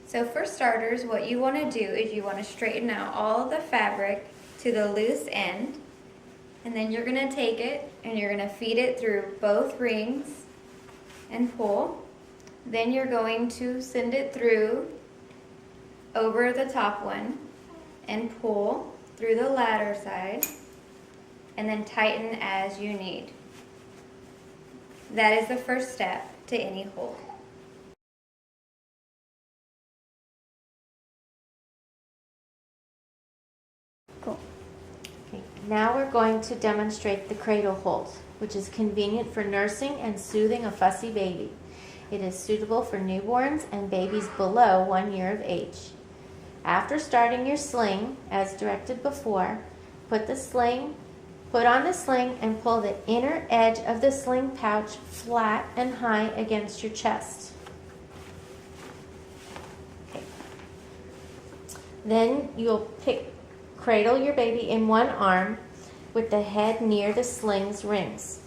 So for starters, what you want to do is you want to straighten out all of the fabric to the loose end, and then you're going to take it and you're going to feed it through both rings and pull. Then you're going to send it through over the top one and pull through the latter side, and then tighten as you need. That is the first step to any hold. Cool. Okay, now we're going to demonstrate the cradle hold, which is convenient for nursing and soothing a fussy baby. It is suitable for newborns and babies below 1 year of age. After starting your sling, as directed before, put on the sling and pull the inner edge of the sling pouch flat and high against your chest. Okay. Then you'll cradle your baby in one arm with the head near the sling's rings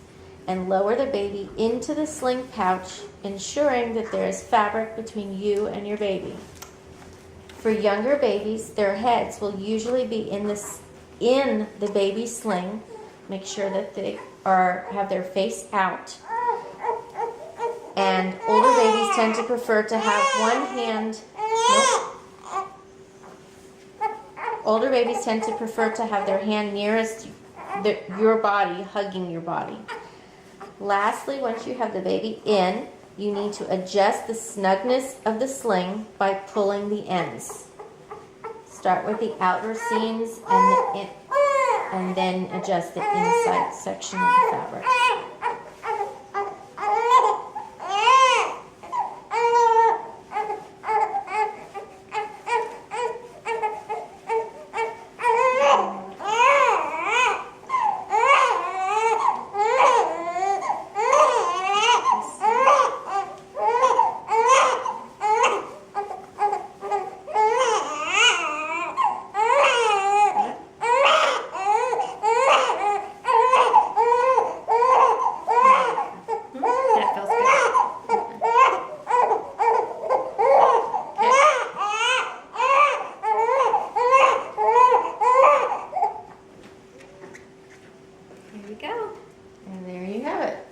and lower the baby into the sling pouch, ensuring that there is fabric between you and your baby. For younger babies, their heads will usually be in the baby sling. Make sure that they have their face out. And older babies tend to prefer to have one hand. Older babies tend to prefer to have their hand nearest your body, hugging your body. Lastly, once you have the baby in, you need to adjust the snugness of the sling by pulling the ends. Start with the outer seams and then adjust the inside section of the fabric. And there you have it.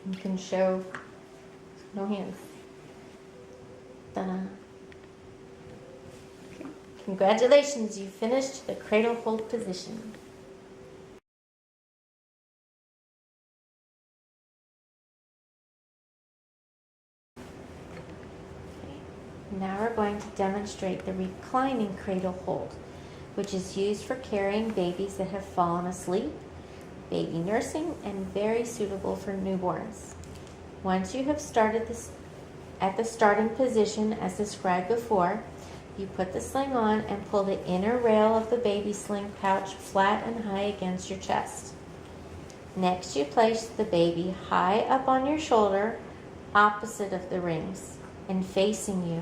You can show no hands. Ta-da. Okay. Congratulations, you finished the cradle hold position. Now we're going to demonstrate the reclining cradle hold, which is used for carrying babies that have fallen asleep, baby nursing, and very suitable for newborns. Once you have started this at the starting position as described before, you put the sling on and pull the inner rail of the baby sling pouch flat and high against your chest. Next, you place the baby high up on your shoulder, opposite of the rings and facing you.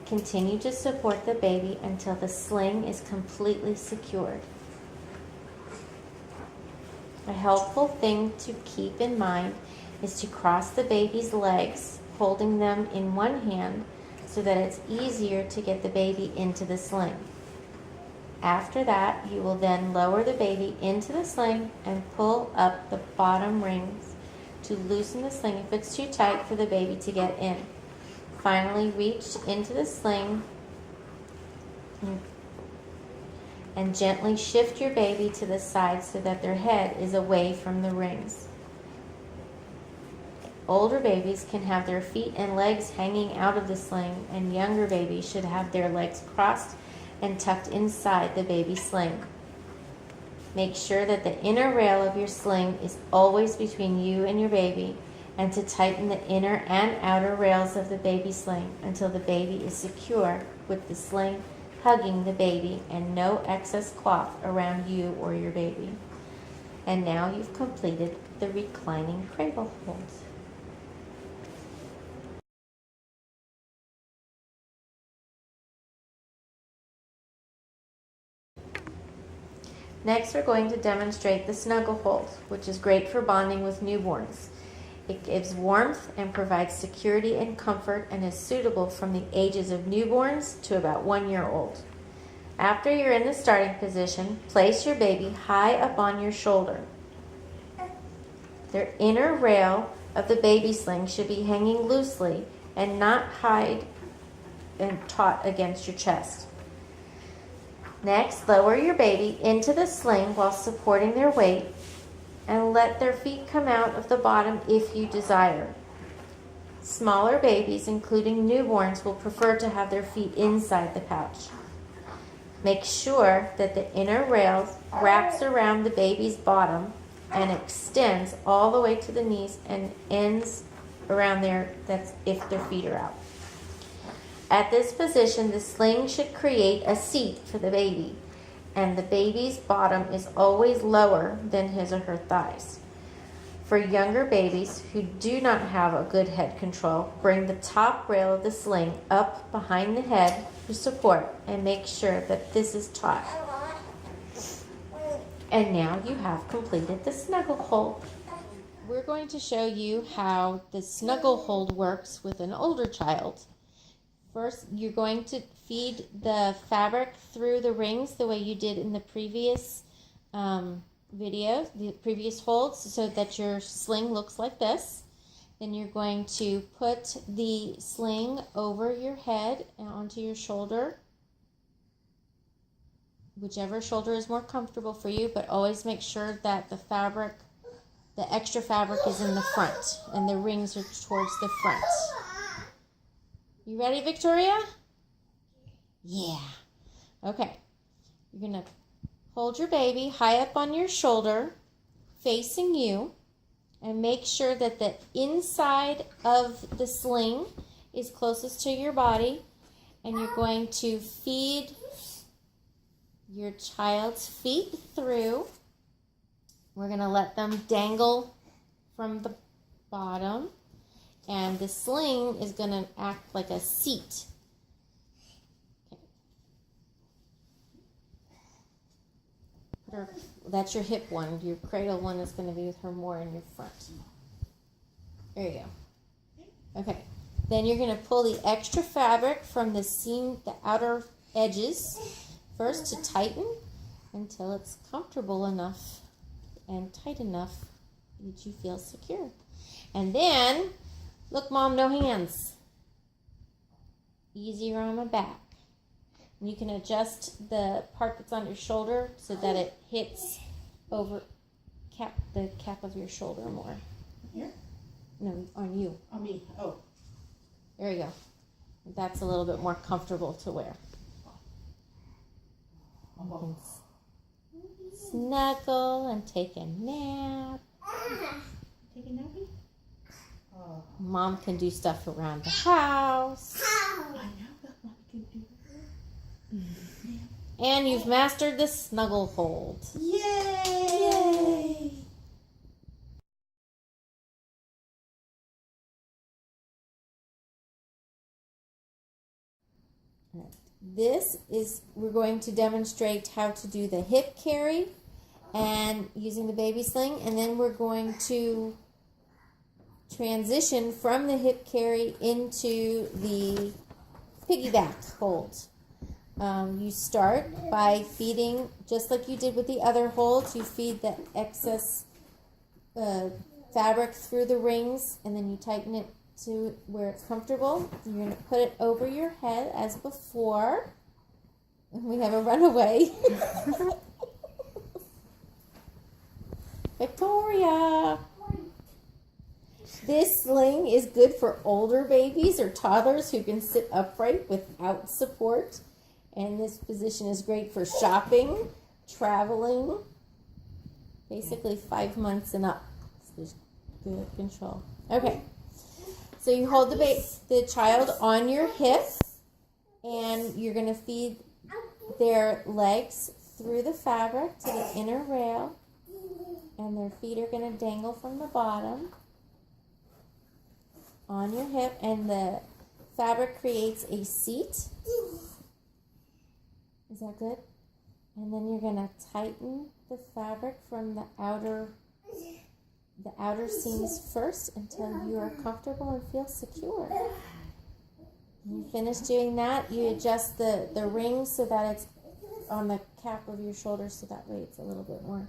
Continue to support the baby until the sling is completely secured. A helpful thing to keep in mind is to cross the baby's legs, holding them in one hand so that it's easier to get the baby into the sling. After that, you will then lower the baby into the sling and pull up the bottom rings to loosen the sling if it's too tight for the baby to get in. Finally, reach into the sling and gently shift your baby to the side so that their head is away from the rings. Older babies can have their feet and legs hanging out of the sling, and younger babies should have their legs crossed and tucked inside the baby sling. Make sure that the inner rail of your sling is always between you and your baby, and to tighten the inner and outer rails of the baby sling until the baby is secure with the sling hugging the baby and no excess cloth around you or your baby. And now you've completed the reclining cradle hold. Next, we're going to demonstrate the snuggle hold, which is great for bonding with newborns. It gives warmth and provides security and comfort and is suitable from the ages of newborns to about 1 year old. After you're in the starting position, place your baby high up on your shoulder. The inner rail of the baby sling should be hanging loosely and not hide and taut against your chest. Next, lower your baby into the sling while supporting their weight and let their feet come out of the bottom if you desire. Smaller babies, including newborns, will prefer to have their feet inside the pouch. Make sure that the inner rail wraps around the baby's bottom and extends all the way to the knees and ends around there. That's if their feet are out. At this position, the sling should create a seat for the baby, and the baby's bottom is always lower than his or her thighs. For younger babies who do not have a good head control, bring the top rail of the sling up behind the head for support and make sure that this is taut. And now you have completed the snuggle hold. We're going to show you how the snuggle hold works with an older child. First, you're going to feed the fabric through the rings the way you did in the previous video, the previous holds, so that your sling looks like this. Then you're going to put the sling over your head and onto your shoulder, whichever shoulder is more comfortable for you, but always make sure that the fabric, the extra fabric, is in the front and the rings are towards the front. You ready, Victoria? Yeah. Okay. You're going to hold your baby high up on your shoulder, facing you, and make sure that the inside of the sling is closest to your body, and you're going to feed your child's feet through. We're going to let them dangle from the bottom. And the sling is going to act like a seat. Okay. That's your hip one. Your cradle one is going to be with her more in your front. There you go. Okay. Then you're going to pull the extra fabric from the seam, the outer edges, first to tighten until it's comfortable enough and tight enough that you feel secure. And then, look, Mom, no hands. Easier on the back. And you can adjust the part that's on your shoulder so that it hits over the cap of your shoulder more. Here? No, on you. On me. Oh. There you go. That's a little bit more comfortable to wear. You can snuggle and take a nap. Take a nappy? Mom can do stuff around the house. I know that Mom can do it. And you've mastered the snuggle hold. Yay! We're going to demonstrate how to do the hip carry and using the baby sling, and then we're going to transition from the hip carry into the piggyback hold. You start by feeding, just like you did with the other holds, you feed the excess fabric through the rings, and then you tighten it to where it's comfortable. You're going to put it over your head as before. We have a runaway. Victoria! This sling is good for older babies or toddlers who can sit upright without support. And this position is great for shopping, traveling, basically 5 months and up. So good control. Okay. So you hold the child on your hip, and you're going to feed their legs through the fabric to the inner rail, and their feet are going to dangle from the bottom on your hip, and the fabric creates a seat. Is that good? And then you're going to tighten the fabric from the outer the outer seams first until you are comfortable and feel secure. When you finish doing that, you adjust the rings so that it's on the cap of your shoulder, so that way it's a little bit more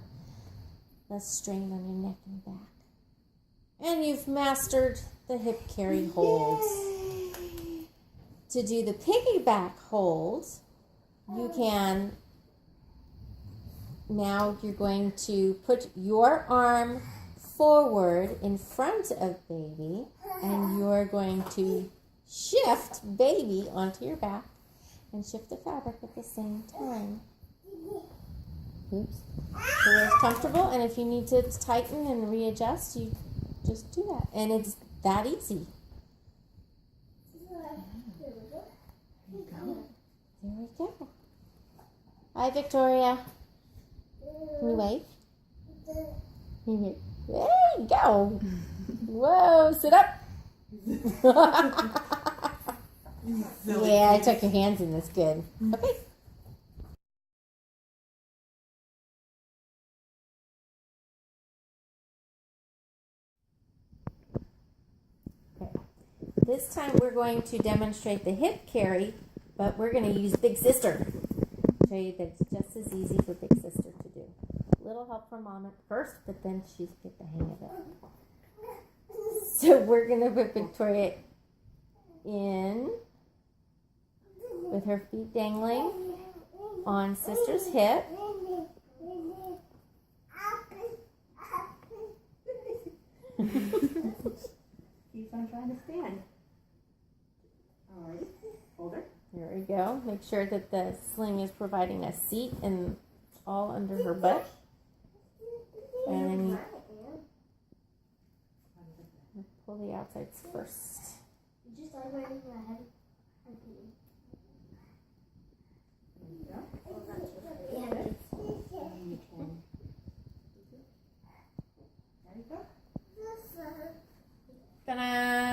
less strain on your neck and back. And you've mastered the hip carry holds. To do the piggyback hold, you can, now you're going to put your arm forward in front of baby, and you're going to shift baby onto your back and shift the fabric at the same time. Oops. So where it's comfortable, and if you need to tighten and readjust, you just do that. And it's that easy. There we go. Hi, Victoria. Can you wave? There you go. Whoa, sit up. Yeah, I took your hands in this. Good. Okay. This time we're going to demonstrate the hip carry, but we're going to use Big Sister. Show you that it's just as easy for Big Sister to do. A little help from Mom at first, but then she's get the hang of it. So we're going to put Victoria in with her feet dangling on Sister's hip. Keeps on trying to stand. All right, hold her. There we go. Make sure that the sling is providing a seat and all under her butt. And then you pull the outsides first. Just like my head. Ta-da!